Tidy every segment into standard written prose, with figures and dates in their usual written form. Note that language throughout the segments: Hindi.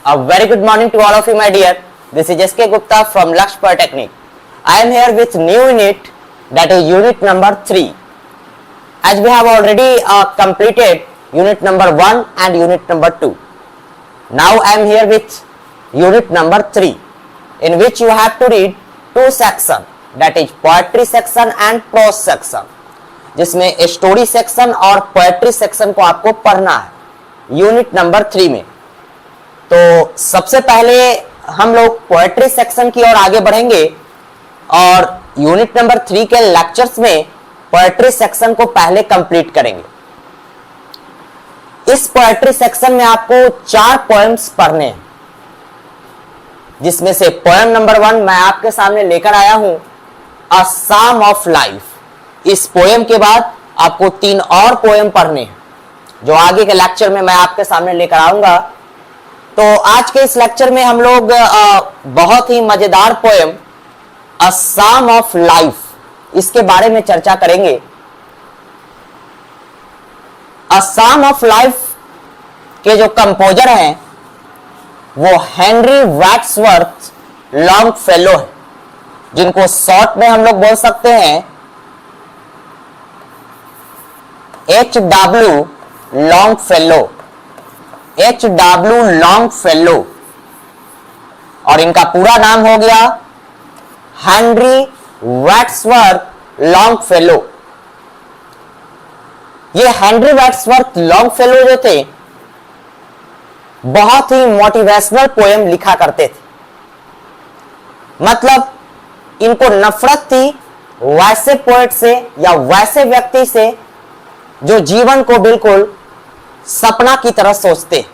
A very good morning to all of you, my dear. This is SK Gupta from Lakshya Polytechnic. I am here with new unit, that is unit number 3. As we have already completed unit number 1 and unit number 2. Now I am here with unit number 3, in which you have to read 2 sections, that is poetry section and prose section, जिसमें स्टोरी सेक्शन और पोएट्री सेक्शन को आपको पढ़ना है यूनिट नंबर 3 में। तो सबसे पहले हम लोग पोएट्री सेक्शन की ओर आगे बढ़ेंगे और यूनिट नंबर 3 के लेक्चर्स में पोएट्री सेक्शन को पहले कंप्लीट करेंगे। इस पोएट्री सेक्शन में आपको 4 पोएम्स पढ़ने हैं, जिसमें से पोएम नंबर 1 मैं आपके सामने लेकर आया हूं, अ साम ऑफ लाइफ। इस पोएम के बाद आपको 3 और पोएम पढ़ने हैं, जो आगे के लेक्चर में मैं आपके सामने लेकर आऊंगा। तो आज के इस लेक्चर में हम लोग बहुत ही मजेदार poem a psalm of life, इसके बारे में चर्चा करेंगे। अ साम ऑफ लाइफ के जो कंपोजर हैं वो हेनरी वर्ड्सवर्थ लॉन्गफेलो है, जिनको शॉर्ट में हम लोग बोल सकते हैं HW लॉन्गफेलो, HW लॉन्गफेलो, और इनका पूरा नाम हो गया हेनरी वर्ड्सवर्थ लॉन्गफेलो। ये हेनरी वर्ड्सवर्थ लॉन्गफेलो जो थे, बहुत ही मोटिवेशनल पोएम लिखा करते थे। मतलब इनको नफरत थी वैसे पोएट से या वैसे व्यक्ति से जो जीवन को बिल्कुल सपना की तरह सोचते,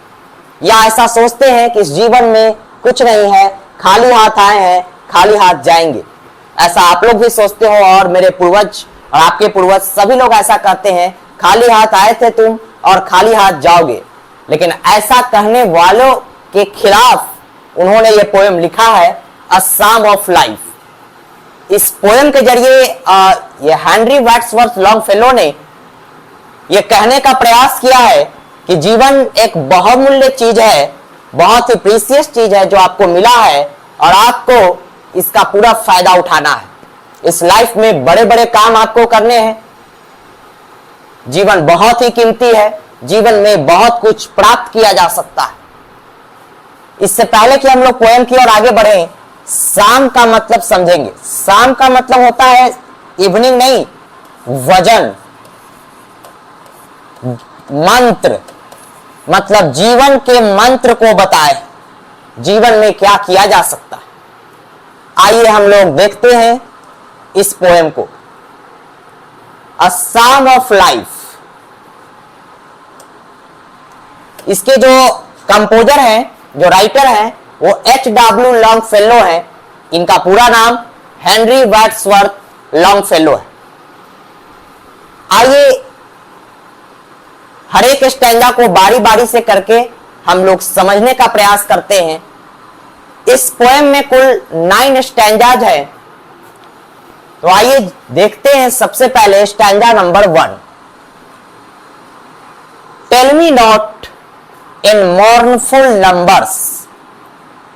या ऐसा सोचते हैं कि इस जीवन में कुछ नहीं है, खाली हाथ आए हैं, खाली हाथ जाएंगे। ऐसा आप लोग भी सोचते हो और मेरे पूर्वज और आपके पूर्वज सभी लोग ऐसा कहते हैं, खाली हाथ आए थे तुम और खाली हाथ जाओगे। लेकिन ऐसा कहने वालों के खिलाफ उन्होंने ये पोएम लिखा है, अ साम ऑफ लाइफ। इस पोएम के जरिए ये हेनरी वर्ड्सवर्थ लॉन्गफेलो ने ये कहने का प्रयास किया है कि जीवन एक बहुमूल्य चीज है, बहुत ही प्रीशियस चीज है जो आपको मिला है, और आपको इसका पूरा फायदा उठाना है। इस लाइफ में बड़े बड़े काम आपको करने हैं। जीवन बहुत ही कीमती है, जीवन में बहुत कुछ प्राप्त किया जा सकता है। इससे पहले कि हम लोग पोएम की ओर आगे बढ़ें, शाम का मतलब समझेंगे। शाम का मतलब होता है इवनिंग नहीं, वजन, मंत्र, मतलब जीवन के मंत्र को बताए, जीवन में क्या किया जा सकता है। आइए हम लोग देखते हैं इस पोएम को, अ साम ऑफ लाइफ। इसके जो कंपोजर हैं, जो राइटर हैं, वो HW लॉन्गफेलो हैं। इनका पूरा नाम हेनरी वर्ड्सवर्थ लॉन्गफेलो है। आइए हर एक स्टैंजा को बारी बारी से करके हम लोग समझने का प्रयास करते हैं। इस पोएम में कुल 9 स्टैंजाज है। तो आइए देखते हैं सबसे पहले stanza number 1। Tell me not in mournful numbers,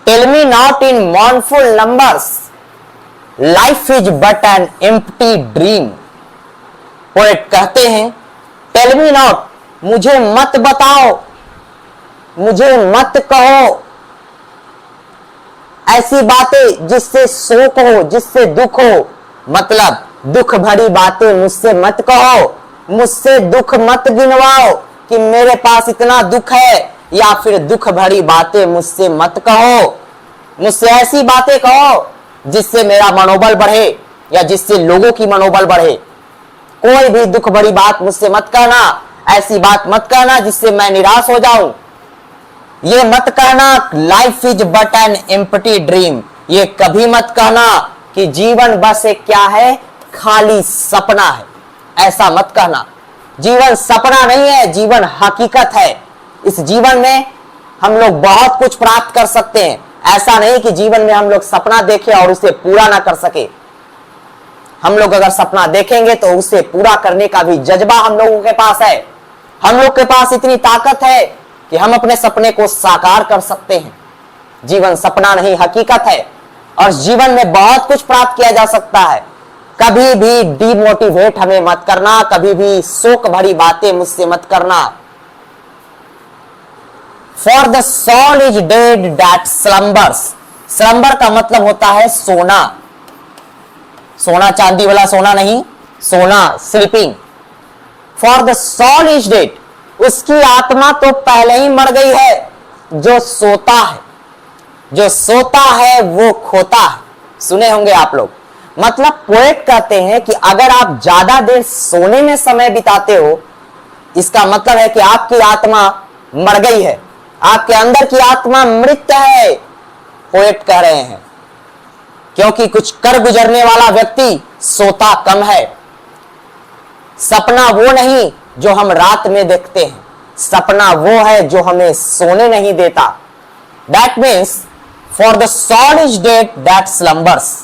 tell me not in mournful numbers, life is but an empty dream। Poet कहते हैं, टेल मी नॉट, मुझे मत बताओ, मुझे मत कहो ऐसी बातें जिससे शोक हो, जिससे दुख हो। मतलब दुख भरी बातें मुझसे मत कहो, मुझसे दुख मत गिनवाओ कि मेरे पास इतना दुख है, या फिर दुख भरी बातें मुझसे मत कहो। मुझसे ऐसी बातें कहो जिससे मेरा मनोबल बढ़े या जिससे लोगों की मनोबल बढ़े। कोई भी दुख भरी बात मुझसे मत कहना, ऐसी बात मत कहना जिससे मैं निराश हो जाऊं। ये मत कहना life is but an empty dream, ये कभी मत कहना कि जीवन बस एक क्या है, खाली सपना है। ऐसा मत कहना। जीवन सपना नहीं है, जीवन हकीकत है। इस जीवन में हम लोग बहुत कुछ प्राप्त कर सकते हैं। ऐसा नहीं कि जीवन में हम लोग सपना देखें और उसे पूरा ना कर सके। हम लोग अगर सपना देखेंगे तो उसे पूरा करने का भी जज्बा हम लोगों के पास है। हम लोग के पास इतनी ताकत है कि हम अपने सपने को साकार कर सकते हैं। जीवन सपना नहीं हकीकत है, और जीवन में बहुत कुछ प्राप्त किया जा सकता है। कभी भी डिमोटिवेट हमें मत करना, कभी भी शोक भरी बातें मुझसे मत करना। For the soul is dead that slumbers. Slumber का मतलब होता है सोना, सोना चांदी वाला सोना नहीं, सोना, sleeping. For the soul is dead, उसकी आत्मा तो पहले ही मर गई है। जो सोता है, जो सोता है वो खोता है, सुने होंगे आप लोग। मतलब पोएट कहते हैं कि अगर आप ज्यादा देर सोने में समय बिताते हो, इसका मतलब है कि आपकी आत्मा मर गई है, आपके अंदर की आत्मा मृत है, पोएट कह रहे हैं। क्योंकि कुछ कर गुजरने वाला व्यक्ति सोता कम है। सपना वो नहीं जो हम रात में देखते हैं, सपना वो है जो हमें सोने नहीं देता। That means for the soul is dead that slumbers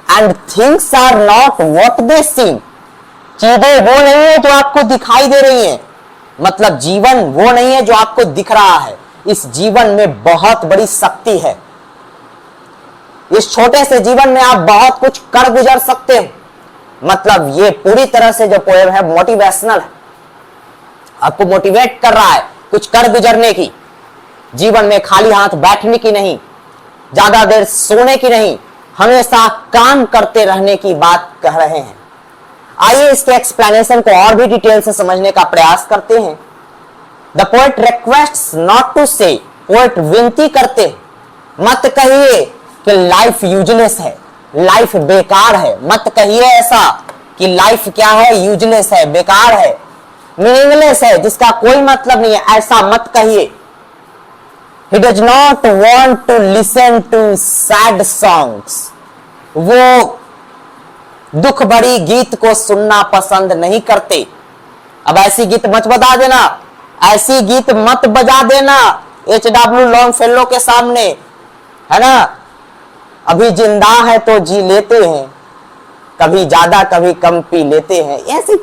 and things are not what they seem. चीजें वो नहीं है जो आपको दिखाई दे रही हैं, मतलब जीवन वो नहीं है जो आपको दिख रहा है। इस जीवन में बहुत बड़ी शक्ति है। इस छोटे से जीवन में आप बहुत कुछ कर गुजर सकते हो। मतलब ये पूरी तरह से जो पोएम है मोटिवेशनल है, आपको मोटिवेट कर रहा है कुछ कर गुजरने की, जीवन में खाली हाथ बैठने की नहीं, ज्यादा देर सोने की नहीं, हमेशा काम करते रहने की बात कह रहे हैं। आइए इसके एक्सप्लेनेशन को और भी डिटेल से समझने का प्रयास करते हैं। The poet requests not to say, poet विनती करते हैं, मत कहिए कि लाइफ यूजलेस है, लाइफ बेकार है। मत कहिए ऐसा कि लाइफ क्या है, यूजलेस है, बेकार है, मीनिंगलेस है, जिसका कोई मतलब नहीं है, ऐसा मत कहिए। He does not want to listen to sad songs. वो दुख भरी गीत को सुनना पसंद नहीं करते। अब ऐसी गीत मत बजा देना, ऐसी गीत मत बजा देना HW लॉन्गफेलो के सामने, है ना। अभी जिंदा है तो जी लेते हैं, कभी ज्यादा कभी कम पी लेते हैं, ऐसी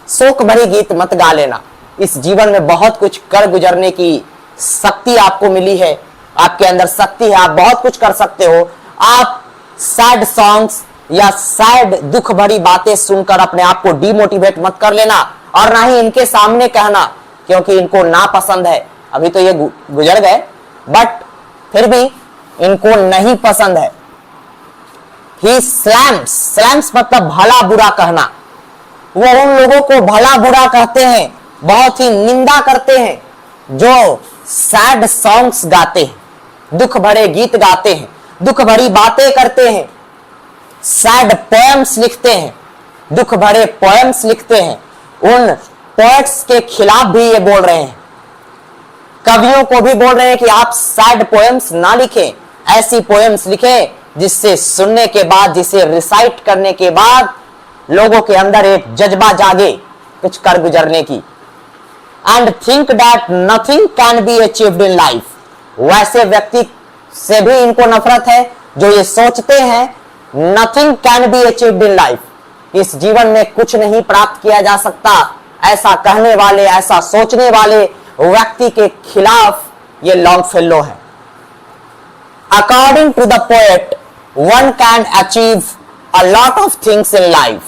शोक भरी गीत मत गा लेना। इस जीवन में बहुत कुछ कर गुजरने की शक्ति आपको मिली है, आपके अंदर शक्ति है, आप बहुत कुछ कर सकते हो। आप सैड सॉन्ग्स या सैड दुख भरी बातें सुनकर अपने आप को डिमोटिवेट मत कर लेना, और ना ही इनके सामने कहना, क्योंकि इनको ना पसंद है। अभी तो ये गुजर गए, बट फिर भी इनको नहीं पसंद है। ही स्लैम्स, स्लैम्स मतलब भला बुरा कहना। वो उन लोगों को भला बुरा कहते हैं, बहुत ही निंदा करते हैं जो सैड सॉन्ग्स गाते हैं, दुख भरे गीत गाते हैं, दुख भरी बातें करते हैं, सैड पोएम्स लिखते हैं, दुख भरे पोएम्स लिखते हैं। उन पोएट्स के खिलाफ भी ये बोल रहे हैं, कवियों को भी बोल रहे हैं कि आप सैड पोएम्स ना लिखें, ऐसी पोएम्स लिखें जिससे सुनने के बाद, जिसे रिसाइट करने के बाद लोगों के अंदर एक जज्बा जागे कुछ कर गुजरने की। And think that nothing can be achieved in life. वैसे व्यक्ति से भी इनको नफरत है जो ये सोचते हैं nothing can be achieved in life, इस जीवन में कुछ नहीं प्राप्त किया जा सकता। ऐसा कहने वाले, ऐसा सोचने वाले व्यक्ति के खिलाफ ये लॉन्गफेलो है। According to the poet one can achieve a lot of things in life.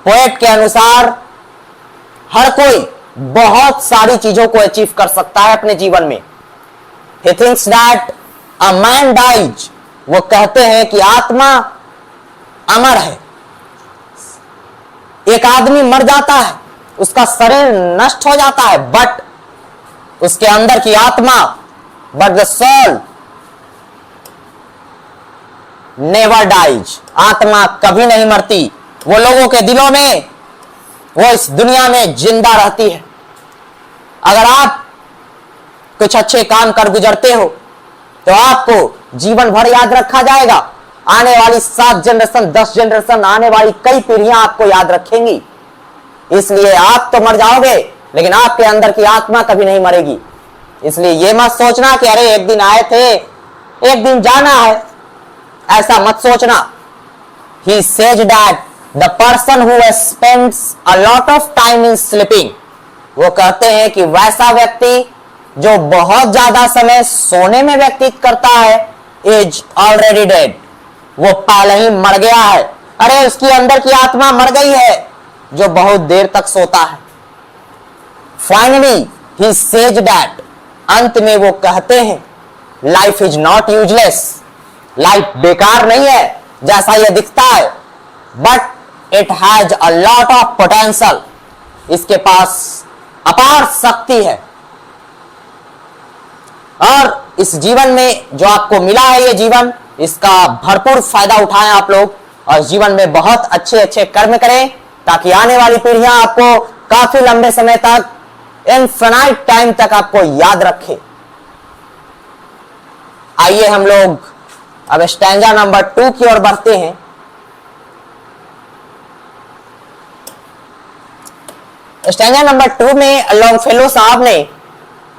Poet के अनुसार हर कोई बहुत सारी चीजों को अचीव कर सकता है अपने जीवन में। He thinks that a man dies, वो कहते हैं कि आत्मा अमर है। एक आदमी मर जाता है, उसका शरीर नष्ट हो जाता है, बट उसके अंदर की आत्मा, but the soul never dies, आत्मा कभी नहीं मरती। वो लोगों के दिलों में, वो इस दुनिया में जिंदा रहती है। अगर आप कुछ अच्छे काम कर गुजरते हो तो आपको जीवन भर याद रखा जाएगा। आने वाली 7 जनरेशन, 10 जनरेशन, आने वाली कई पीढ़ियां आपको याद रखेंगी। इसलिए आप तो मर जाओगे, लेकिन आपके अंदर की आत्मा कभी नहीं मरेगी। इसलिए ये मत सोचना कि अरे एक दिन आए थे, एक दिन जाना है, ऐसा मत सोचना। He says that the person who spends a lot of time in sleeping, वो कहते हैं कि वैसा व्यक्ति जो बहुत ज्यादा समय सोने में व्यतीत करता है इज ऑलरेडी डेड, वो पहले ही मर गया है। अरे उसकी अंदर की आत्मा मर गई है जो बहुत देर तक सोता है। फाइनली ही सेज दैट, अंत में वो कहते हैं life is not useless, life बेकार नहीं है जैसा ये दिखता है, but it has a lot of potential, इसके पास अपार शक्ति है। और इस जीवन में जो आपको मिला है ये जीवन, इसका भरपूर फायदा उठाएं आप लोग और जीवन में बहुत अच्छे अच्छे कर्म करें ताकि आने वाली पीढ़ियां आपको काफी लंबे समय तक, इनफिनाइट टाइम तक आपको याद रखे। आइए हम लोग अब स्टैंजा नंबर 2 की ओर बढ़ते हैं। स्टैंजा नंबर 2 में लॉन्गफेलो साहब ने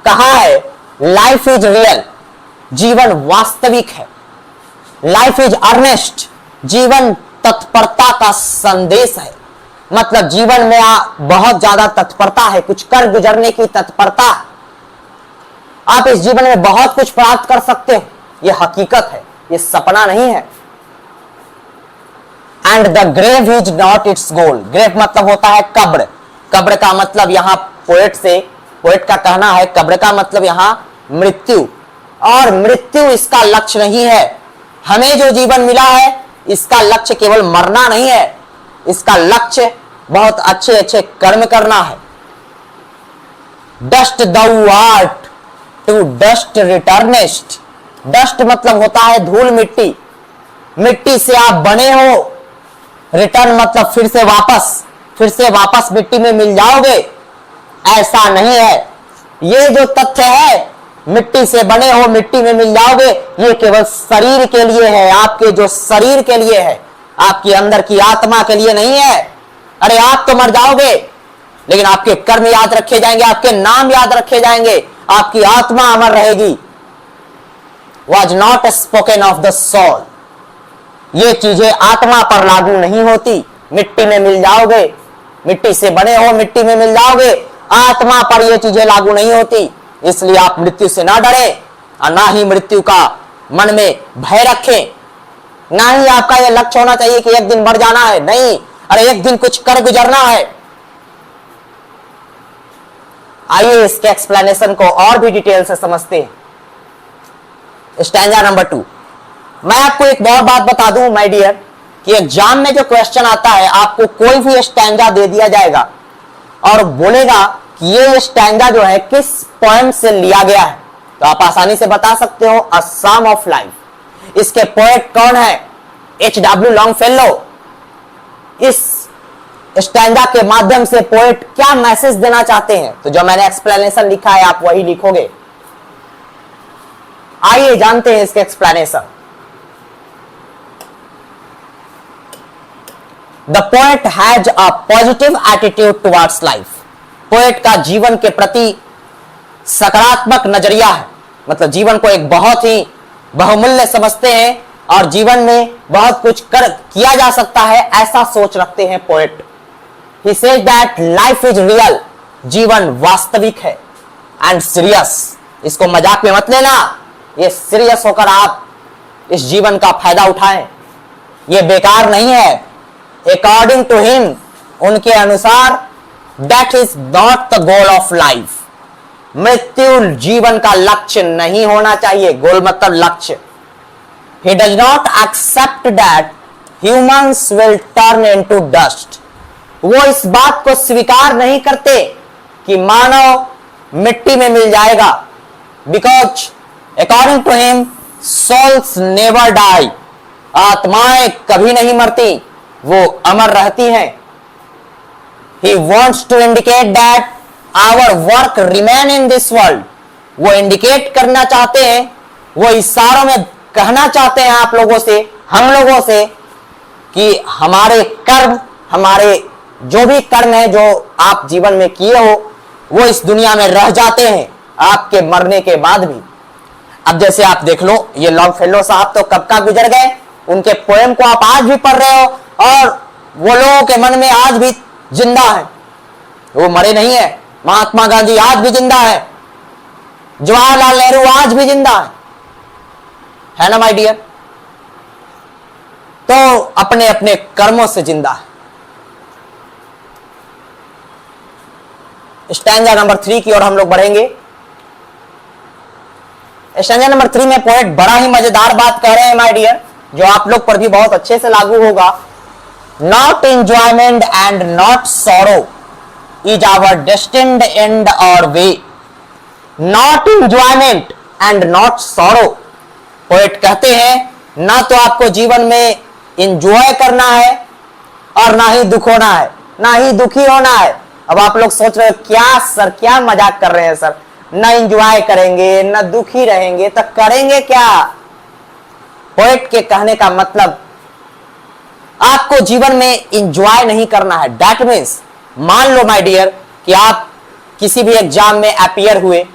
कहा है लाइफ इज रियल, जीवन वास्तविक है। लाइफ इज अर्नेस्ट, जीवन तत्परता का संदेश है। मतलब जीवन में बहुत ज्यादा तत्परता है, कुछ कर गुजरने की तत्परता। आप इस जीवन में बहुत कुछ प्राप्त कर सकते हैं, यह हकीकत है, यह सपना नहीं है। And the grave is not its goal, grave मतलब होता है कब्र। कब्र का मतलब यहां पोएट का कहना है कब्र का मतलब यहां मृत्यु, और मृत्यु इसका लक्ष्य नहीं है। हमें जो जीवन मिला है इसका लक्ष्य केवल मरना नहीं है, इसका लक्ष्य बहुत अच्छे अच्छे कर्म करना है। डस्ट दऊ art to dust returnest, dust मतलब होता है धूल मिट्टी, मिट्टी से आप बने हो। रिटर्न मतलब फिर से वापस मिट्टी में मिल जाओगे, ऐसा नहीं है। ये जो तथ्य है मिट्टी से बने हो मिट्टी में मिल जाओगे, ये केवल शरीर के लिए है, आपके जो शरीर के लिए है, आपके अंदर की आत्मा के लिए नहीं है। अरे आप तो मर जाओगे लेकिन आपके कर्म याद रखे जाएंगे, आपके नाम याद रखे जाएंगे, आपकी आत्मा अमर रहेगी। Was not spoken of the soul, ये चीजें आत्मा पर लागू नहीं होती। मिट्टी में मिल जाओगे, मिट्टी से बने हो मिट्टी में मिल जाओगे, आत्मा पर ये चीजें लागू नहीं होती। इसलिए आप मृत्यु से ना डरें और ना ही मृत्यु का मन में भय रखें। ना ही आपका यह लक्ष्य होना चाहिए कि एक दिन मर जाना है, नहीं, अरे एक दिन कुछ कर गुजरना है। आइए इसके एक्सप्लेनेशन को और भी डिटेल से समझते हैं। स्टैंजा नंबर 2, मैं आपको एक और बात बता दूं माय डियर कि एग्जाम में जो क्वेश्चन आता है आपको कोई भी स्टैंजा दे दिया जाएगा और बोलेगा कि ये स्टैंजा जो है किस पोएम से लिया गया है, तो आप आसानी से बता सकते हो अ सम ऑफ लाइफ। इसके पोएट कौन है? H.W. लॉन्गफेलो। इस स्टैंजा के माध्यम से पोएट क्या मैसेज देना चाहते हैं, तो जो मैंने एक्सप्लेनेशन लिखा है आप वही लिखोगे। आइए जानते हैं इसके explanation. The poet has a positive attitude towards life, poet का जीवन के प्रति सकारात्मक नजरिया है। मतलब जीवन को एक बहुत ही बहुमूल्य समझते हैं और जीवन में बहुत कुछ किया जा सकता है, ऐसा सोच रखते हैं poet. He says that life is real, जीवन वास्तविक है, एंड सीरियस, इसको मजाक में मत लेना, ये सीरियस होकर आप इस जीवन का फायदा उठाएं, ये बेकार नहीं है। अकॉर्डिंग टू हिम, उनके अनुसार, that is not the goal of life, मृत्यु जीवन का लक्ष्य नहीं होना चाहिए। गोल मतलब लक्ष्य। He does not accept that humans will turn into dust, वो इस बात को स्वीकार नहीं करते कि मानव मिट्टी में मिल जाएगा। Because according to him souls never die, आत्माएं कभी नहीं मरती, वो अमर रहती हैं। He wants to indicate that our work remain in this world, वो इंडिकेट करना चाहते हैं, वो इशारों में कहना चाहते हैं आप लोगों से, हम लोगों से, कि हमारे कर्म, हमारे जो भी कर्म है जो आप जीवन में किए हो वो इस दुनिया में रह जाते हैं आपके मरने के बाद भी। अब जैसे आप देख लो, ये लॉन्गफेलो साहब तो कब का गुजर गए, उनके पोएम को आप आज भी पढ़ रहे हो और वो लोगों के मन में आज भी जिंदा है, वो मरे नहीं है। महात्मा गांधी आज भी जिंदा है, जवाहरलाल नेहरू आज भी जिंदा है ना माय डियर? तो अपने अपने कर्मों से जिंदा है। स्टैंजा नंबर 3 की ओर हम लोग बढ़ेंगे। स्टैंजा नंबर 3 में पोएट बड़ा ही मजेदार बात कह रहे हैं माय डियर, जो आप लोग पर भी बहुत अच्छे से लागू होगा। Not enjoyment and not sorrow is our destined end or way. Not enjoyment and not sorrow, poet कहते हैं ना तो आपको जीवन में एंजॉय करना है और ना ही दुख होना है, ना ही दुखी होना है। अब आप लोग सोच रहे हो क्या सर, क्या मजाक कर रहे हैं सर, ना एंजॉय करेंगे ना दुखी रहेंगे तो करेंगे क्या? पोएट के कहने का मतलब आपको जीवन में एंजॉय नहीं करना है। दैट मीन्स मान लो माय डियर कि आप किसी भी एग्जाम में अपीयर हुए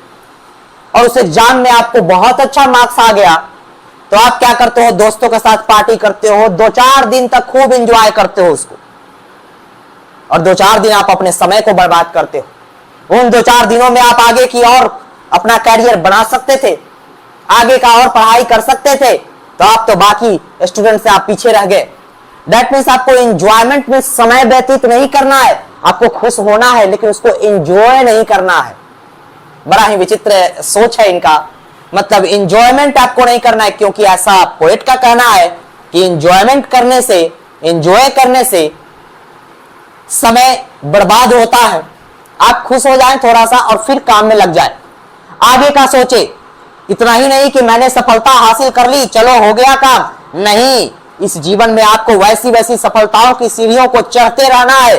और उस एग्जाम में आपको बहुत अच्छा मार्क्स आ गया, तो आप क्या करते हो? दोस्तों के साथ पार्टी करते हो, 2-4 दिन तक खूब एंजॉय करते हो उसको, और 2-4 दिन आप अपने समय को बर्बाद करते हो। उन 2-4 दिनों में आप आगे की और अपना कैरियर बना सकते थे, आगे का और पढ़ाई कर सकते थे, तो आप तो बाकी स्टूडेंट से आप पीछे रह गए। दैट मीन्स आपको एंजॉयमेंट में समय व्यतीत नहीं करना है, आपको खुश होना है लेकिन उसको एंजॉय नहीं करना है। बड़ा ही विचित्र सोच है इनका। मतलब एंजॉयमेंट आपको नहीं करना है, क्योंकि ऐसा पोएट का कहना है कि एंजॉयमेंट करने से, एंजॉय करने से समय बर्बाद होता है। आप खुश हो जाएं थोड़ा सा और फिर काम में लग जाए, आगे का सोचे। इतना ही नहीं कि मैंने सफलता हासिल कर ली, चलो हो गया काम, नहीं। इस जीवन में आपको वैसी वैसी सफलताओं की सीढ़ियों को चढ़ते रहना है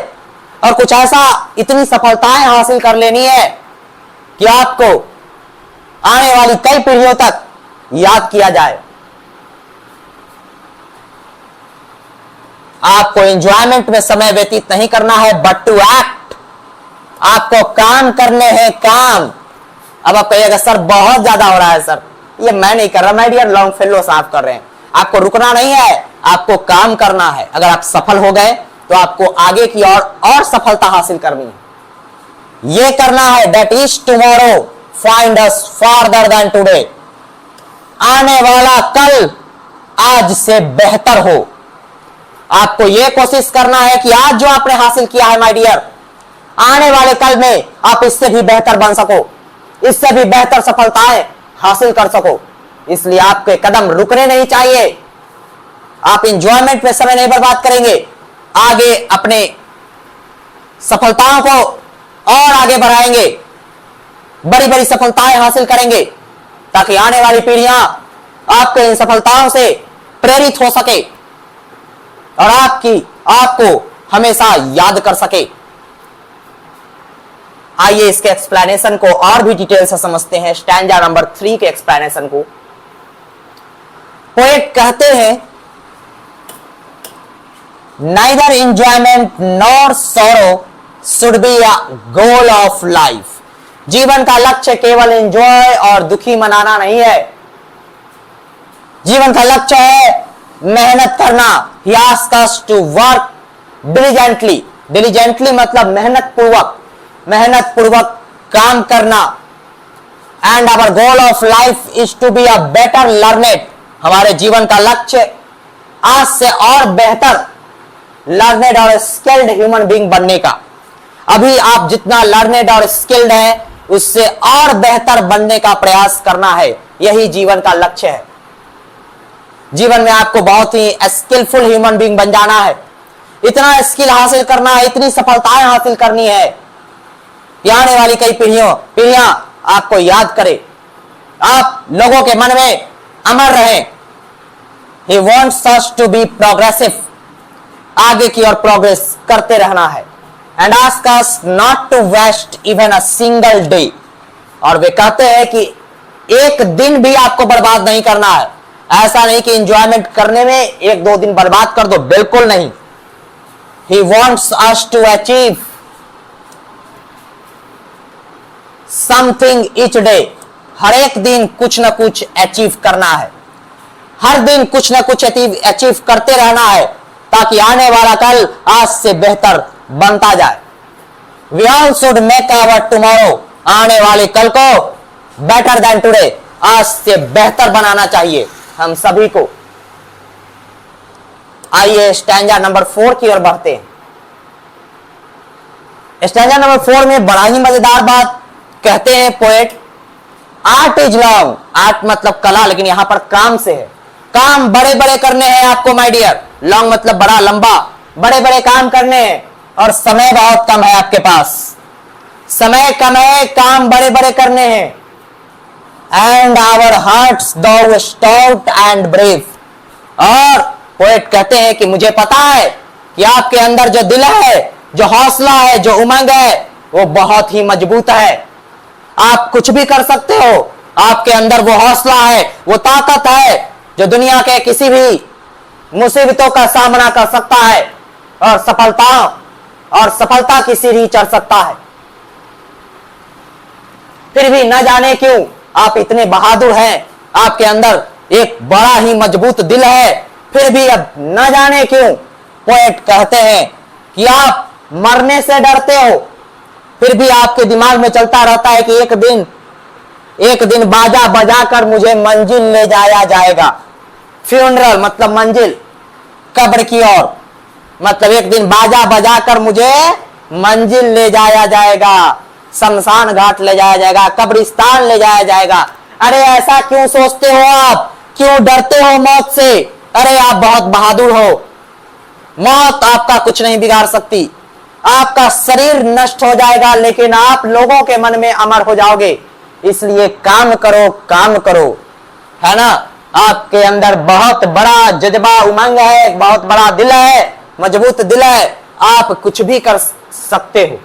और कुछ ऐसा, इतनी सफलताएं हासिल कर लेनी है कि आपको आने वाली कई पीढ़ियों तक याद किया जाए। आपको एंजॉयमेंट में समय व्यतीत नहीं करना है, बट टू एक्ट। आपको काम करने हैं, काम। अब आप कहिएगा सर बहुत ज्यादा हो रहा है सर, ये मैं नहीं कर रहा माय डियर, लॉन्ग फेलो साहब कर रहे हैं। आपको रुकना नहीं है, आपको काम करना है। अगर आप सफल हो गए तो आपको आगे की और सफलता हासिल करनी है। ये करना है, that is tomorrow find us farther than today. आने वाला कल आज से बेहतर हो। आपको यह कोशिश करना है कि आज जो आपने हासिल किया है माय डियर, आने वाले कल में आप इससे भी बेहतर बन सको, इससे भी बेहतर सफलताएं हासिल कर सको। इसलिए आपके कदम रुकने नहीं चाहिए। आप एंजॉयमेंट में समय नहीं बर्बाद करेंगे, आगे अपने सफलताओं को और आगे बढ़ाएंगे, बड़ी बड़ी सफलताएं हासिल करेंगे, ताकि आने वाली पीढ़ियां आपको इन सफलताओं से प्रेरित हो सके और आपको हमेशा याद कर सके। आइए इसके एक्सप्लेनेशन को और भी डिटेल से समझते हैं, स्टैंजा नंबर 3 के एक्सप्लेनेशन को। पोएट कहते हैं neither enjoyment nor sorrow should be a goal of life. जीवन का लक्ष्य केवल एंजॉय और दुखी मनाना नहीं है। जीवन का लक्ष्य है मेहनत करना। He asks us to work diligently. Diligently मतलब मेहनत पूर्वक काम करना। And our goal of life is to be a better learned. हमारे जीवन का लक्ष्य आज से और बेहतर लर्नेड और स्किल्ड ह्यूमन बीइंग बनने का। अभी आप जितना लर्नेड और स्किल्ड है, उससे और बेहतर बनने का प्रयास करना है। यही जीवन का लक्ष्य है। जीवन में आपको बहुत ही स्किलफुल ह्यूमन बीइंग बन जाना है, इतना स्किल हासिल करना है, इतनी सफलताएं हासिल करनी है कि आने वाली कई पीढ़ियां आपको याद करे, आप लोगों के मन में अमर रहें। He wants us to be progressive. आगे की ओर प्रोग्रेस करते रहना है। And ask us not to waste even a single day. और वे कहते हैं कि एक दिन भी आपको बर्बाद नहीं करना है। ऐसा नहीं कि एंजॉयमेंट करने में 1-2 दिन बर्बाद कर दो, बिल्कुल नहीं। He wants us to achieve something each day. हर एक दिन कुछ ना कुछ अचीव करना है, हर दिन कुछ ना कुछ अचीव करते रहना है, ताकि आने वाला कल आज से बेहतर बनता जाए। We all should make our tomorrow. आने वाले कल को बेटर देन टुडे, आज से बेहतर बनाना चाहिए हम सभी को। आइए स्टैंजा नंबर 4 की ओर बढ़ते हैं। स्टैंजा नंबर 4 में बड़ा ही मजेदार बात कहते हैं poet, art is long, art मतलब कला, लेकिन यहां पर काम से है। काम बड़े बड़े करने हैं आपको माय डियर, लॉन्ग मतलब बड़ा लंबा, बड़े बड़े काम करने हैं और समय बहुत कम है आपके पास, समय कम है, काम बड़े बड़े करने हैं। एंड आवर हार्ट्स दो स्टाउट एंड ब्रेव, और पोएट कहते हैं कि मुझे पता है कि आपके अंदर जो दिल है, जो हौसला है, जो उमंग है, वो बहुत ही मजबूत है। आप कुछ भी कर सकते हो, आपके अंदर वो हौसला है, वो ताकत है जो दुनिया के किसी भी मुसीबतों का सामना कर सकता है और सफलता की सीढ़ी चढ़ सकता है। फिर भी न जाने क्यों आप इतने बहादुर हैं, आपके अंदर एक बड़ा ही मजबूत दिल है, फिर भी अब न जाने क्यों पोएट कहते हैं कि आप मरने से डरते हो। फिर भी आपके दिमाग में चलता रहता है कि एक दिन बाजा बजाकर मुझे मंजिल ले जाया जाएगा। फ्यूनरल मतलब मंजिल, कब्र की ओर, मतलब एक दिन बाजा बजाकर मुझे मंजिल ले जाया जाएगा, शमशान घाट ले जाया जाएगा, कब्रिस्तान ले जाया जाएगा। अरे ऐसा क्यों सोचते हो आप, क्यों डरते हो मौत से? अरे आप बहुत बहादुर हो, मौत आपका कुछ नहीं बिगाड़ सकती, आपका शरीर नष्ट हो जाएगा लेकिन आप लोगों के मन में अमर हो जाओगे। इसलिए काम करो, काम करो, है ना। आपके अंदर बहुत बड़ा जज्बा उमंग है, बहुत बड़ा दिल है, मजबूत दिल है, आप कुछ भी कर सकते हो।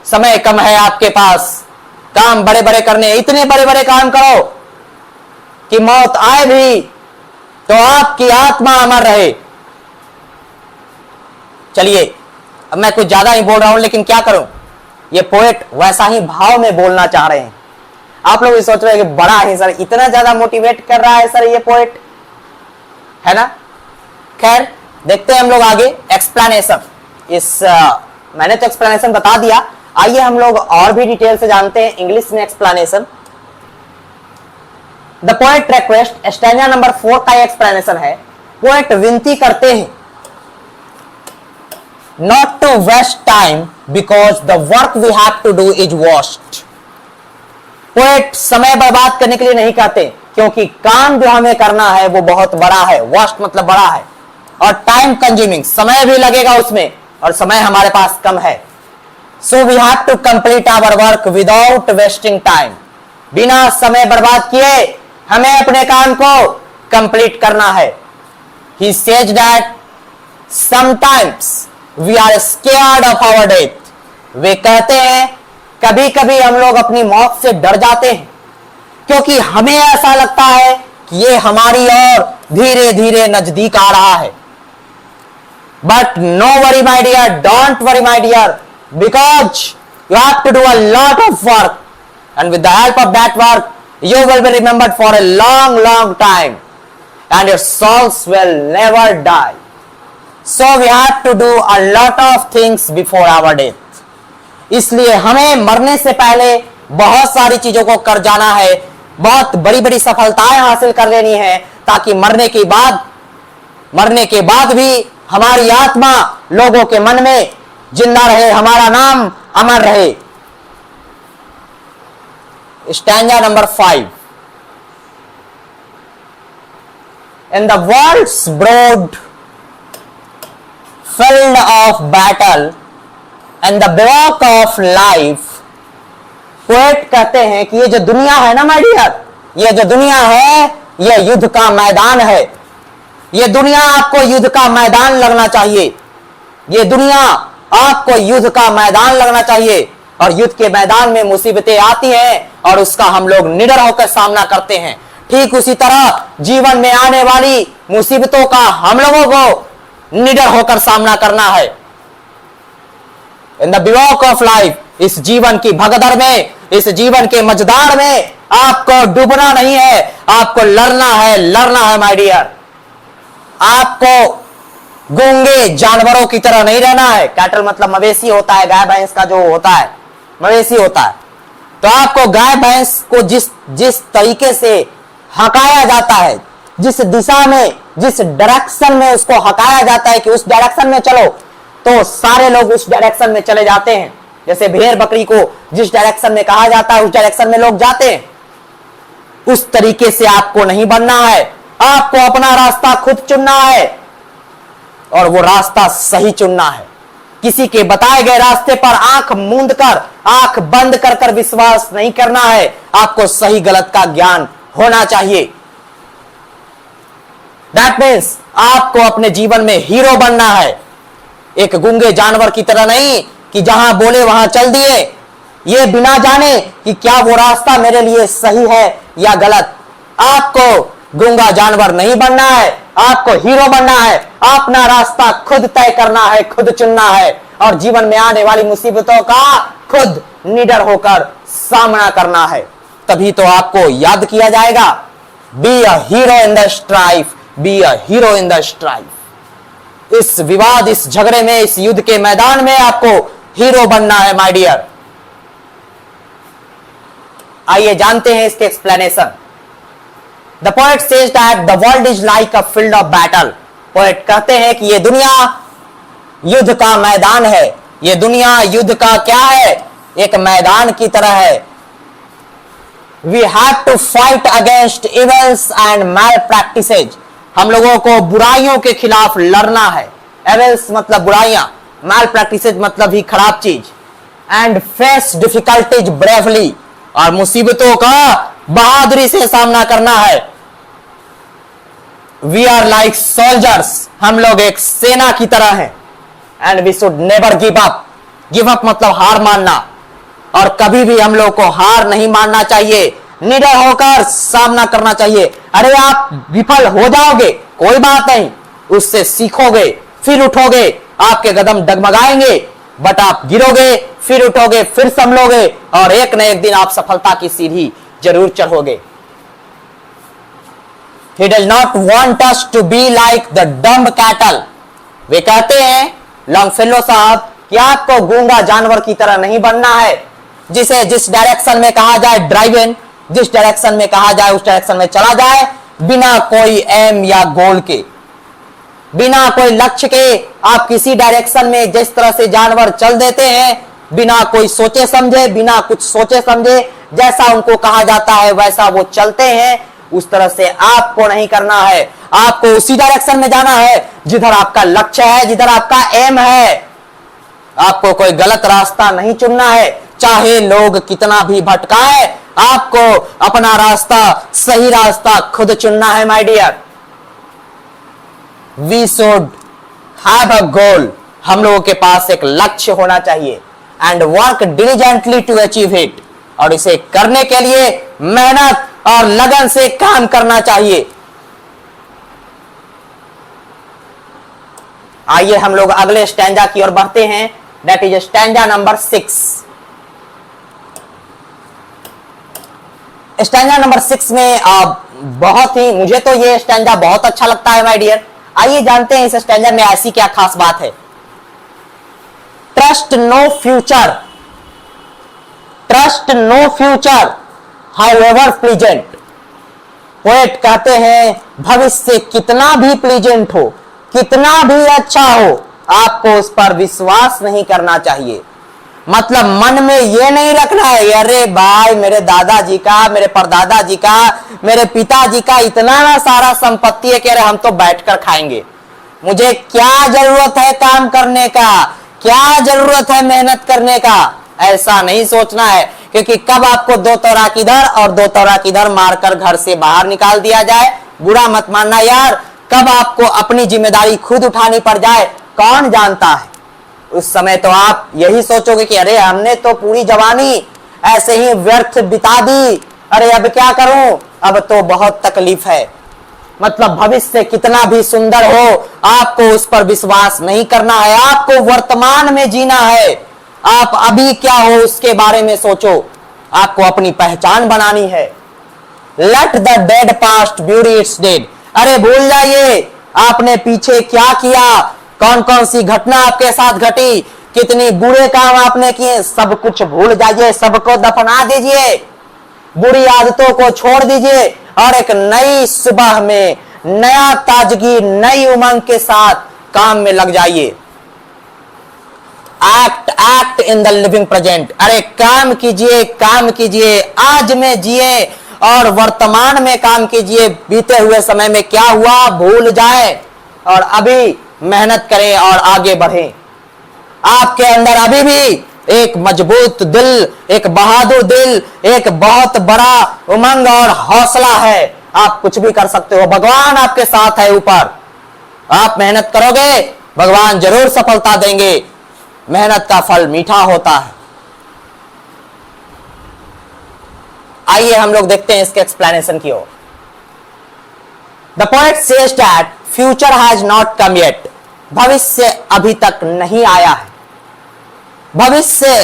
समय कम है आपके पास, काम बड़े बड़े करने, इतने बड़े बड़े काम करो कि मौत आए भी तो आपकी आत्मा अमर रहे। चलिए अब मैं कुछ ज्यादा ही बोल रहा हूं, लेकिन क्या करूं, ये पोएट वैसा ही भाव में बोलना चाह रहे हैं। आप लोग भी सोच रहे हैं कि बड़ा ही सर इतना ज्यादा मोटिवेट कर रहा है सर ये पोएट, है ना। खैर देखते हैं हम लोग आगे एक्सप्लेनेशन। मैंने तो एक्सप्लेनेशन बता दिया, आइए हम लोग और भी डिटेल से जानते हैं इंग्लिश में explanation. The poet request, stanza number 4 का एक्सप्लेनेशन है। पोएट विनती करते हैं not to waste time because the work we have to do is vast. Poet समय बर्बाद करने के लिए नहीं कहते, क्योंकि काम जो हमें करना है वो बहुत बड़ा है, वास्ट मतलब बड़ा है, और टाइम कंज्यूमिंग, समय भी लगेगा उसमें, और समय हमारे पास कम है। So we have to complete our work without wasting time. बिना समय बर्बाद किए हमें अपने काम को कंप्लीट करना है। He says that sometimes we are scared of our death. वे कहते हैं कभी कभी हम लोग अपनी मौत से डर जाते हैं, क्योंकि हमें ऐसा लगता है कि ये हमारी ओर धीरे धीरे नजदीक आ रहा है। But no worry my dear, don't worry my dear, because you have to do a lot of work and with the help of that work you will be remembered for a long long time and your souls will never die. So we have to do a lot of things before our death. इसलिए हमें मरने से पहले बहुत सारी चीजों को कर जाना है, बहुत बड़ी बड़ी सफलताएं हासिल कर लेनी है, ताकि मरने के बाद भी हमारी आत्मा लोगों के मन में जिंदा रहे, हमारा नाम अमर रहे। Stanza number 5. In the world's broad field of battle and the bivouac of life, poet कहते हैं कि ये जो दुनिया है ना माय डियर, ये जो दुनिया है ये युद्ध का मैदान है। ये दुनिया आपको युद्ध का मैदान लगना चाहिए, ये दुनिया आपको युद्ध का मैदान लगना चाहिए, और युद्ध के मैदान में मुसीबतें आती हैं और उसका हम लोग निडर होकर सामना करते हैं। ठीक उसी तरह जीवन में आने वाली मुसीबतों का हम लोगों को निडर होकर सामना करना है। इन द बिवॉक ऑफ लाइफ, इस जीवन की भगदड़ में, इस जीवन के मझधार में आपको डूबना नहीं है, आपको लड़ना है माय डियर। आपको गूंगे जानवरों की तरह नहीं रहना है। कैटल मतलब मवेशी होता है, गाय भैंस का जो होता है मवेशी होता है। तो आपको गाय भैंस को जिस जिस तरीके से हकाया जाता है, जिस दिशा में, जिस डायरेक्शन में उसको हकाया जाता है कि उस डायरेक्शन में चलो, तो सारे लोग उस डायरेक्शन में चले जाते हैं। जैसे भेड़ बकरी को जिस डायरेक्शन में कहा जाता है उस डायरेक्शन में लोग जाते हैं। उस तरीके से आपको नहीं बनना है, आपको अपना रास्ता खुद चुनना है और वो रास्ता सही चुनना है। किसी के बताए गए रास्ते पर आंख मूंद कर, आंख बंद कर कर विश्वास नहीं करना है। आपको सही गलत का ज्ञान होना चाहिए। दैट मीन्स आपको अपने जीवन में हीरो बनना है, एक गूंगे जानवर की तरह नहीं कि जहां बोले वहां चल दिए, ये बिना जाने कि क्या वो रास्ता मेरे लिए सही है या गलत। आपको गूंगा जानवर नहीं बनना है, आपको हीरो बनना है। अपना रास्ता खुद तय करना है, खुद चुनना है और जीवन में आने वाली मुसीबतों का खुद निडर होकर सामना करना है। तभी तो आपको याद किया जाएगा। Be a hero in the strife, be a hero in the strife. इस विवाद, इस झगड़े में, इस युद्ध के मैदान में आपको हीरो बनना है माय डियर। आइए जानते हैं इसके explanation. The poet says that the world is like a field of battle. Poet कहते हैं कि ये दुनिया युद्ध का मैदान है। ये दुनिया युद्ध का क्या है? एक मैदान की तरह है। We have to fight against evils and malpractices. हम लोगों को बुराइयों के खिलाफ लड़ना है। एवल्स मतलब बुराइयां, मैल प्रैक्टिसेज मतलब ही खराब चीज। एंड फेस डिफिकल्टीज ब्रेवली, और मुसीबतों का बहादुरी से सामना करना है। वी आर लाइक सोल्जर्स, हम लोग एक सेना की तरह हैं। And we should never give up. Give up मतलब हार मानना, और कभी भी हम लोग को हार नहीं मानना चाहिए। निडर होकर सामना करना चाहिए। अरे आप विफल हो जाओगे, कोई बात नहीं, उससे सीखोगे, फिर उठोगे। आपके कदम डगमगाएंगे, बट आप गिरोगे, फिर उठोगे, फिर संभलोगे और एक न एक दिन आप सफलता की सीढ़ी जरूर चढ़ोगे। He does not want us to be like the dumb cattle। वे कहते हैं लॉन्गफेलो साहब कि आपको गूंगा जानवर की तरह नहीं बनना है, जिसे जिस डायरेक्शन में कहा जाए ड्राइव इन, जिस डायरेक्शन में कहा जाए उस डायरेक्शन में चला जाए, बिना कोई एम या गोल के, बिना कोई लक्ष्य के। आप किसी डायरेक्शन में जिस तरह से जानवर चल देते हैं, बिना कोई सोचे समझे, बिना कुछ सोचे समझे, जैसा उनको कहा जाता है वैसा वो चलते हैं। उस तरह से आपको नहीं करना है। आपको उसी डायरेक्शन में जाना है जिधर आपका लक्ष्य है, जिधर आपका एम है। आपको कोई गलत रास्ता नहीं चुनना है, चाहे लोग कितना भी भटकाए। आपको अपना रास्ता, सही रास्ता खुद चुनना है my dear. We should have a goal. हम लोगों के पास एक लक्ष्य होना चाहिए। And work diligently to achieve it, और इसे करने के लिए मेहनत और लगन से काम करना चाहिए। आइए हम लोग अगले स्टैंजा की ओर बढ़ते हैं। That is stanza number 6। Stanza number 6 में बहुत ही, मुझे तो ये स्टैंजा बहुत अच्छा लगता है माय डियर। आइए जानते हैं इस स्टैंजा में ऐसी क्या खास बात है। Trust no future, trust no future however pleasant. Poet कहते हैं भविष्य कितना भी प्लीजेंट हो, कितना भी अच्छा हो, आपको उस पर विश्वास नहीं करना चाहिए। मतलब मन में ये नहीं रखना है अरे भाई मेरे दादाजी का, मेरे परदादाजी का, मेरे पिताजी का इतना ना सारा संपत्ति है कि अरे हम तो बैठकर खाएंगे, मुझे क्या जरूरत है काम करने का, क्या जरूरत है मेहनत करने का। ऐसा नहीं सोचना है, क्योंकि कब आपको दो तोरा किधर और दो तोरा किधर मारकर घर से बाहर निकाल दिया जाए, बुरा मत मानना यार। कब आपको अपनी जिम्मेदारी खुद उठानी पड़ जाए, कौन जानता है। उस समय तो आप यही सोचोगे कि अरे हमने तो पूरी जवानी ऐसे ही व्यर्थ बिता दी, अरे अब क्या करूं, अब तो बहुत तकलीफ है। मतलब भविष्य कितना भी सुंदर हो, आपको उस पर विश्वास नहीं करना है। आपको वर्तमान में जीना है। आप अभी क्या हो उसके बारे में सोचो। आपको अपनी पहचान बनानी है। Let the dead past beauty it's dead. अरे भूल जाइए आपने पीछे क्या किया, कौन कौन सी घटना आपके साथ घटी, कितनी बुरे काम आपने किए, सब कुछ भूल जाइए, सबको दफना दीजिए, बुरी आदतों को छोड़ दीजिए और एक नई सुबह में नया ताजगी, नई उमंग के साथ काम में लग जाइए। Act in the living present. अरे काम कीजिए, काम कीजिए, आज में जिए और वर्तमान में काम कीजिए। बीते हुए समय में क्या हुआ भूल जाए और अभी मेहनत करें और आगे बढ़ें। आपके अंदर अभी भी एक मजबूत दिल, एक बहादुर दिल, एक बहुत बड़ा उमंग और हौसला है। आप कुछ भी कर सकते हो, भगवान आपके साथ है ऊपर। आप मेहनत करोगे, भगवान जरूर सफलता देंगे। मेहनत का फल मीठा होता है। आइए हम लोग देखते हैं इसके एक्सप्लेनेशन की ओर। The poet says that future has not come yet. भविष्य अभी तक नहीं आया है। भविष्य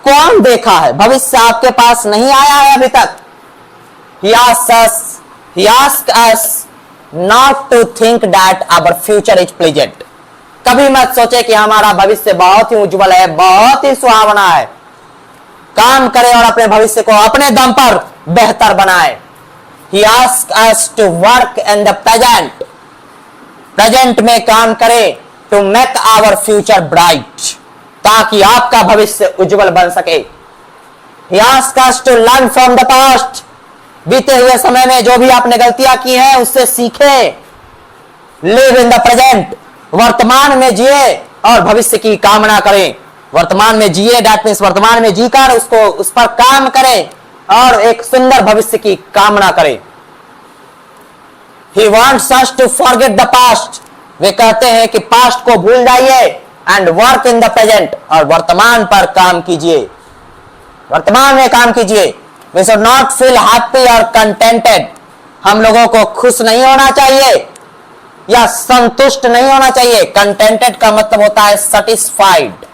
कौन देखा है? भविष्य आपके पास नहीं आया है अभी तक। He asked us not to think that our future is pleasant. कभी मत सोचे कि हमारा भविष्य बहुत ही उज्जवल है, बहुत ही सुहावना है। काम करें और अपने भविष्य को अपने दम पर बेहतर बनाए। He asked us to work in the present. Present में काम करें to make our future bright, ताकि आपका भविष्य उज्जवल बन सके। He asked us to learn from the past. बीते हुए समय में जो भी आपने गलतियां की हैं उससे सीखें। Live in the present. वर्तमान में जिए और भविष्य की कामना करें। वर्तमान में जिए, दैट मीन्स वर्तमान में जीकर उसको उस पर काम करें और एक सुंदर भविष्य की कामना करें। He wants us to forget the past. वे कहते हैं कि पास्ट को भूल जाइए and work in the present, और वर्तमान पर काम कीजिए। वर्तमान में काम कीजिए। We should not feel happy और कंटेंटेड। हम लोगों को खुश नहीं होना चाहिए या संतुष्ट नहीं होना चाहिए। कंटेंटेड का मतलब होता है सेटिस्फाइड।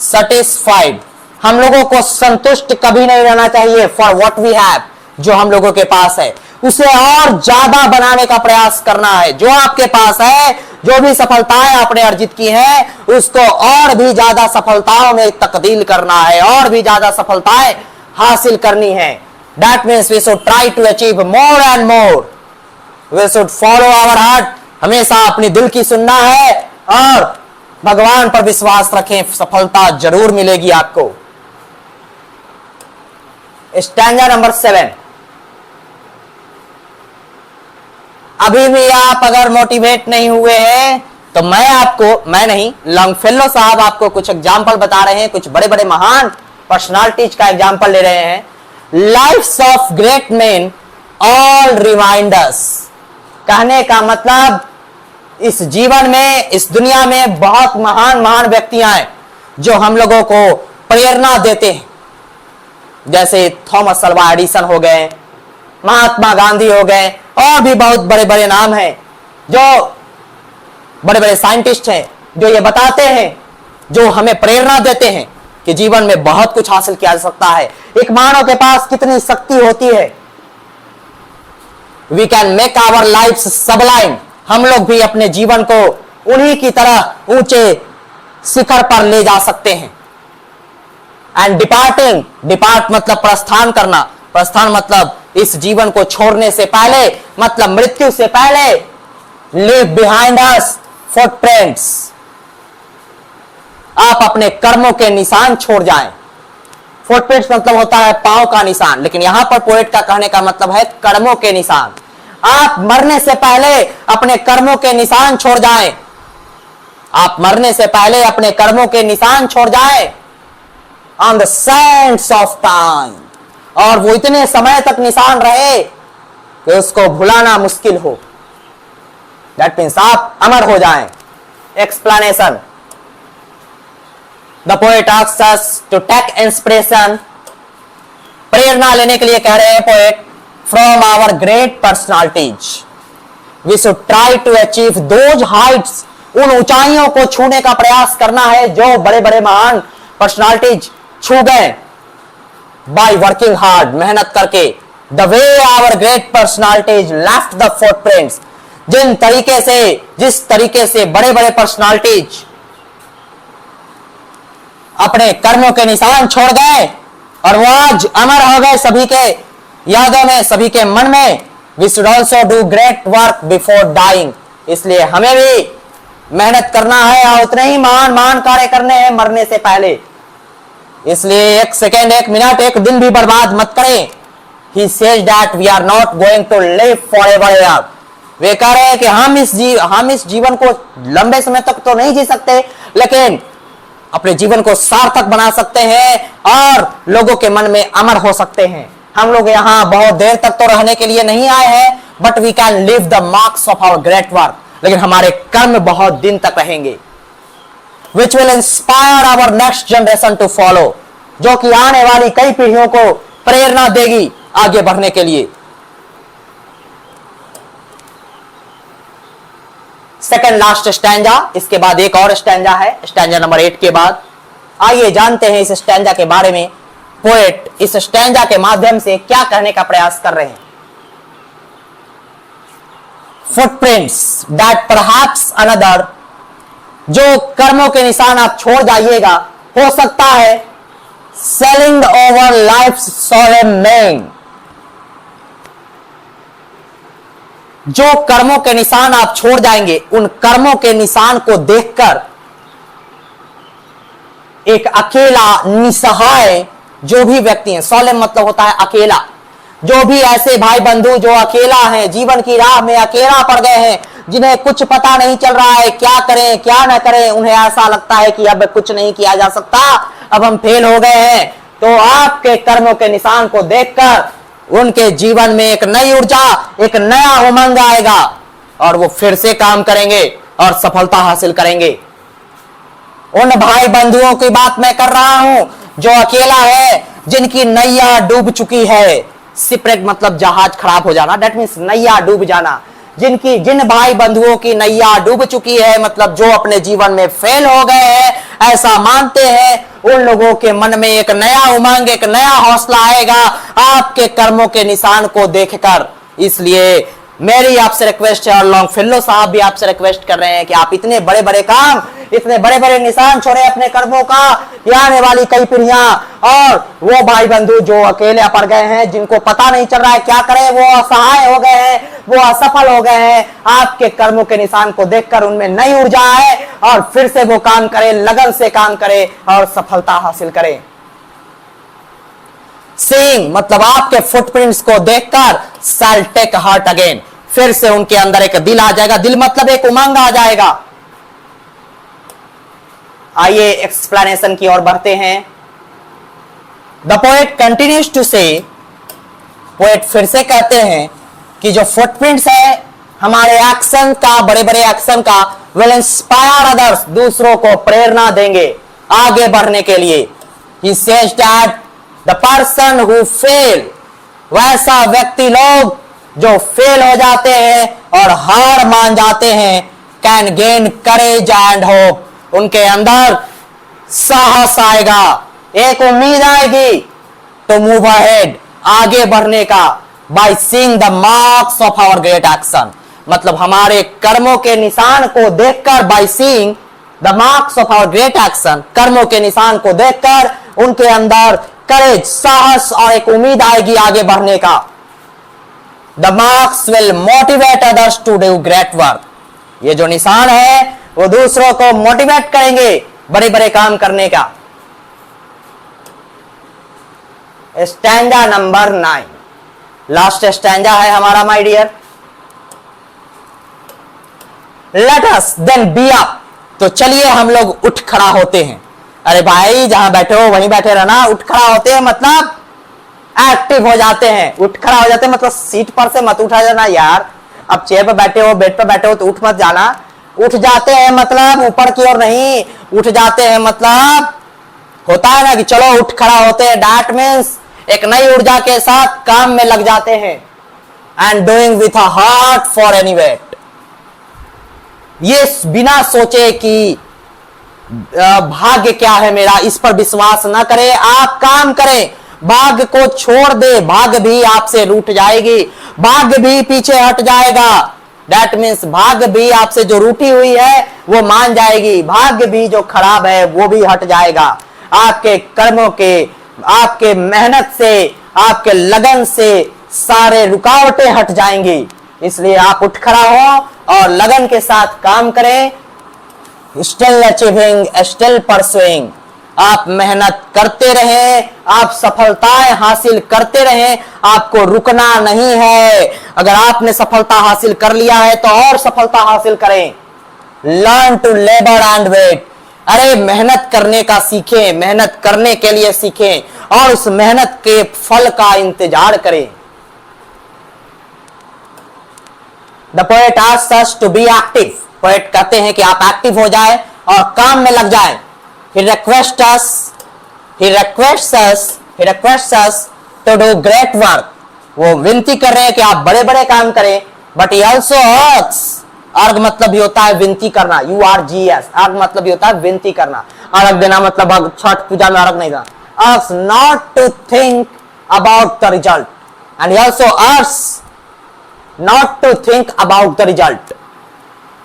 सेटिस्फाइड। हम लोगों को संतुष्ट कभी नहीं रहना चाहिए फॉर व्हाट वी हैव। जो हम लोगों के पास है उसे और ज्यादा बनाने का प्रयास करना है। जो आपके पास है, जो भी सफलताएं आपने अर्जित की हैं, उसको और भी ज्यादा सफलताओं में तब्दील करना है, और भी ज्यादा सफलताएं हासिल करनी है। That means we should try to achieve more and more. We should follow our heart. हमेशा अपनी दिल की सुनना है और भगवान पर विश्वास रखें, सफलता जरूर मिलेगी आपको। Stanza number 7। अभी भी आप अगर मोटिवेट नहीं हुए हैं तो मैं नहीं, लॉन्गफेलो साहब आपको कुछ एग्जाम्पल बता रहे हैं, कुछ बड़े बड़े महान पर्सनालिटीज का एग्जाम्पल ले रहे हैं। Life's of great man all reminders. कहने का मतलब इस जीवन में, इस दुनिया में बहुत महान महान व्यक्तियां हैं जो हम लोगों को प्रेरणा देते हैं। जैसे थॉमस अल्वा एडिसन हो गए, महात्मा गांधी हो गए, और भी बहुत बड़े बड़े नाम हैं जो बड़े बड़े साइंटिस्ट हैं जो ये बताते हैं, जो हमें प्रेरणा देते हैं कि जीवन में बहुत कुछ हासिल किया जा सकता है। एक मानव के पास कितनी शक्ति होती है। We can make our life sublime. हम लोग भी अपने जीवन को उन्हीं की तरह ऊंचे शिखर पर ले जा सकते हैं। एंड डिपार्टिंग, डिपार्ट मतलब प्रस्थान करना, प्रस्थान मतलब इस जीवन को छोड़ने से पहले, मतलब मृत्यु से पहले, लिव बिहाइंड अस फुटप्रिंट्स। आप अपने कर्मों के निशान छोड़ जाएं। फुटप्रिंट्स मतलब होता है पांव का निशान, लेकिन यहां पर पोएट का कहने का मतलब है कर्मों के निशान। आप मरने से पहले अपने कर्मों के निशान छोड़ जाएं। आप मरने से पहले अपने कर्मों के निशान छोड़ जाएं on the Sands of time, और वो इतने समय तक निशान रहे कि उसको भुलाना मुश्किल हो। दैट मीन्स आप अमर हो जाएं। Explanation. The poet asks us to take inspiration. प्रेरणा लेने के लिए कह रहे हैं poet, from our great personalities we should try to achieve those heights. उन ऊंचाइयों को छूने का प्रयास करना है जो बड़े बड़े महान पर्सनालिटीज छू गए। बाय वर्किंग हार्ड, मेहनत करके। The way our great personalities left the footprints. जिस तरीके से बड़े बड़े पर्सनालिटीज अपने कर्मों के निशान छोड़ गए और वो आज अमर हो गए सभी के यादों में, सभी के मन में। We should also do great work before dying। इसलिए हमें भी मेहनत करना है और उतने ही महान महान कार्य करने हैं मरने से पहले। इसलिए एक सेकेंड, एक मिनट, एक दिन भी बर्बाद मत करें। He says that we are not going to live forever। वे कह रहे हैं कि हम इस जीवन को लंबे समय तक तो नहीं जी सकते, लेकिन अपने जीवन को सार्थक बना सकते हैं और लोगों के मन में अमर हो सकते हैं। हम लोग यहाँ बहुत देर तक तो रहने के लिए नहीं आए हैं, but we can leave the marks of our great work. लेकिन हमारे कर्म बहुत दिन तक रहेंगे, which will inspire our next generation to follow, जो कि आने वाली कई पीढ़ियों को प्रेरणा देगी आगे बढ़ने के लिए। सेकंड लास्ट स्टैंजा, इसके बाद एक और स्टैंजा है, स्टैंजा नंबर 8 के बाद। आइए जानते हैं इस स्टैंजा के बारे में, पोएट इस स्टैंजा के माध्यम से क्या कहने का प्रयास कर रहे हैं। फुटप्रिंट्स दैट परहैप्स अनदर, जो कर्मों के निशान आप छोड़ जाइएगा, हो सकता है selling over life solemn man, जो कर्मों के निशान आप छोड़ जाएंगे, उन कर्मों के निशान को देखकर एक अकेला निसहाय जो भी व्यक्ति है, सोलेम मतलब होता है अकेला, जो भी ऐसे भाई बंधु जो अकेला है, जीवन की राह में अकेला पड़ गए हैं, जिन्हें कुछ पता नहीं चल रहा है क्या करें क्या न करें, उन्हें ऐसा लगता है कि अब कुछ नहीं किया जा सकता, अब हम फेल हो गए हैं, तो आपके कर्मों के निशान को देखकर उनके जीवन में एक नई ऊर्जा, एक नया उमंग आएगा और वो फिर से काम करेंगे और सफलता हासिल करेंगे। उन भाई बंधुओं की बात मैं कर रहा हूं जो अकेला है, जिनकी नैया डूब चुकी है। शिपरेक मतलब जहाज खराब हो जाना, दैट मीन्स नैया डूब जाना। जिन भाई बंधुओं की नैया डूब चुकी है, मतलब जो अपने जीवन में फेल हो गए हैं, ऐसा मानते हैं, उन लोगों के मन में एक नया उमंग, एक नया हौसला आएगा आपके कर्मों के निशान को देखकर। इसलिए मेरी आपसे रिक्वेस्ट है, और लॉन्गफेलो साहब भी आपसे रिक्वेस्ट कर रहे हैं कि आप इतने बड़े बड़े काम, इतने बड़े बड़े निशान छोड़े अपने कर्मों का, ये आने वाली कई पीढ़ियां और वो भाई बंधु जो अकेले पड़ गए हैं, जिनको पता नहीं चल रहा है क्या करें, वो असहाय हो गए हैं, वो असफल हो गए हैं, आपके कर्मों के निशान को देखकर उनमें नई ऊर्जा आए और फिर से वो काम करें, लगन से काम करें और सफलता हासिल करें। सीइंग मतलब आपके फुटप्रिंट्स को देखकर शैल टेक हार्ट अगेन, फिर से उनके अंदर एक दिल आ जाएगा, दिल मतलब एक उमंग आ जाएगा। आइए एक्सप्लेनेशन की ओर बढ़ते हैं। The poet continues to say, poet फिर से कहते हैं कि जो फुटप्रिंट्स है हमारे एक्शन का, बड़े बड़े एक्शन का, विल इंस्पायर अदर्स, दूसरों को प्रेरणा देंगे आगे बढ़ने के लिए। ही says that the person who fail, वैसा व्यक्ति लोग जो फेल हो जाते हैं और हार मान जाते हैं, can gain courage and hope, उनके अंदर साहस आएगा, एक उम्मीद आएगी टू मूव अहेड, आगे बढ़ने का, by seeing the marks of our great action, मतलब हमारे कर्मों के निशान को देखकर, by seeing the marks of our great action, कर्मों के निशान को देखकर उनके अंदर करेज, साहस और एक उम्मीद आएगी आगे बढ़ने का। The marks will motivate others to do great work, ये जो निशान है वो दूसरों को मोटिवेट करेंगे बड़े बड़े काम करने का। स्टैंजा नंबर 9, लास्ट स्टैंजा है हमारा my dear. Let us then be up, तो चलिए हम लोग उठ खड़ा होते हैं। अरे भाई जहां बैठे हो वहीं बैठे रहना, उठ खड़ा होते हैं मतलब एक्टिव हो जाते हैं, उठ खड़ा हो जाते हैं मतलब सीट पर से मत उठा जाना यार। अब चेयर पर बैठे हो, बेड पर बैठे हो तो उठ मत जाना, उठ जाते हैं मतलब ऊपर की ओर नहीं, उठ जाते हैं मतलब होता है ना कि चलो उठ खड़ा होते हैं, दैट मीन्स एक नई ऊर्जा के साथ काम में लग जाते हैं। And doing with a heart for any wait, ये बिना सोचे कि भाग्य क्या है मेरा, इस पर विश्वास ना करें, आप काम करें, भाग्य को छोड़ दे, भाग्य भी आपसे रूठ जाएगी, भाग्य भी पीछे हट जाएगा। दैट मीन्स भाग्य भी आपसे जो रूठी हुई है वो मान जाएगी, भाग्य भी जो खराब है वो भी हट जाएगा। आपके कर्मों के, आपके मेहनत से, आपके लगन से सारे रुकावटें हट जाएंगी। इसलिए आप उठ खड़ा हो और लगन के साथ काम करें। Still achieving, still pursuing. आप मेहनत करते रहें, आप सफलताएं हासिल करते रहें, आपको रुकना नहीं है। अगर आपने सफलता हासिल कर लिया है तो और सफलता हासिल करें। Learn to labour and wait. अरे मेहनत करने का सीखें, मेहनत करने के लिए सीखें और उस मेहनत के फल का इंतजार करें। The poet asks us to be active. Poet कहते हैं कि आप एक्टिव हो जाए और काम में लग जाए। He requests us to do great work. वो विनती कर रहे हैं कि आप बड़े बड़े काम करें। But he also asks, अर्घ मतलब भी होता है विनती करना, URGS। अर्घ मतलब भी होता है विनती करना। अर्घ देना मतलब छठ पूजा में अर्घ नहीं देना। Asks not to think about the result, and he also asks not to think about the result.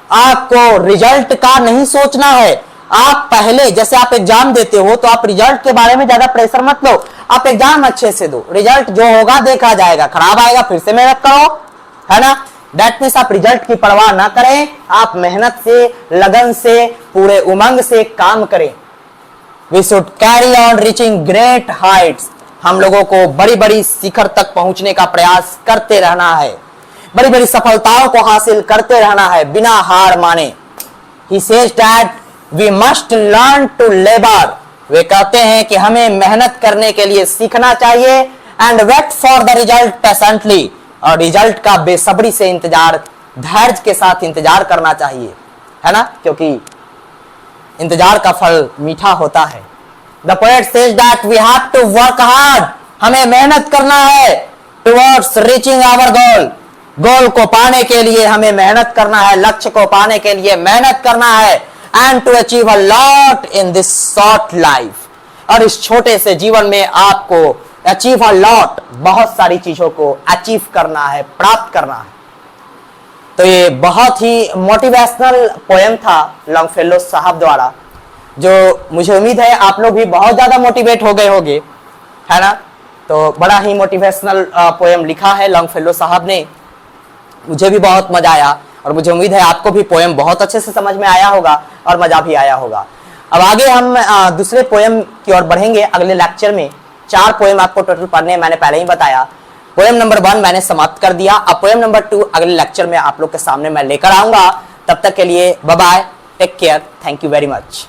आपको रिजल्ट का नहीं सोचना है। आप पहले, जैसे आप एग्जाम देते हो तो आप रिजल्ट के बारे में ज्यादा प्रेशर मत लो। आप एग्जाम अच्छे से दो, रिजल्ट जो होगा देखा जाएगा, खराब आएगा फिर से मेहनत करो, है ना। दैट मीन्स आप रिजल्ट की परवाह ना करें, आप मेहनत से, लगन से, पूरे उमंग से काम करें। We should carry on reaching great heights. हम लोगों को बड़ी बड़ी शिखर तक पहुंचने का प्रयास करते रहना है, बड़ी बड़ी सफलताओं को हासिल करते रहना है बिना हार माने। He says that we must learn to labor. वे कहते हैं कि हमें मेहनत करने के लिए सीखना चाहिए। and wait for the result patiently. और रिजल्ट का बेसब्री से इंतजार, धैर्य के साथ इंतजार करना चाहिए, है ना, क्योंकि इंतजार का फल मीठा होता है। The poet says that we have to work hard. हमें मेहनत करना है towards reaching our goal. गोल को पाने के लिए हमें मेहनत करना है, लक्ष्य को पाने के लिए मेहनत करना है। And to achieve a lot in this short life. और इस छोटे से जीवन में आपको अचीव अ लॉट, बहुत सारी चीजों को अचीव करना है, प्राप्त करना है। तो ये बहुत ही मोटिवेशनल पोएम था लॉन्गफेलो साहब द्वारा, जो मुझे उम्मीद है आप लोग भी बहुत ज्यादा मोटिवेट हो गए होंगे, है ना। तो बड़ा ही मोटिवेशनल पोएम लिखा है लॉन्गफेलो साहब ने। मुझे भी बहुत मजा आया और मुझे उम्मीद है आपको भी पोएम बहुत अच्छे से समझ में आया होगा और मजा भी आया होगा। अब आगे हम दूसरे पोएम की ओर बढ़ेंगे अगले लेक्चर में। 4 पोएम आपको टोटल पढ़ने मैंने पहले ही बताया। पोएम नंबर 1 मैंने समाप्त कर दिया। अब पोएम नंबर 2 अगले लेक्चर में आप लोग के सामने मैं लेकर आऊंगा। तब तक के लिए bye bye, take care, thank you very much.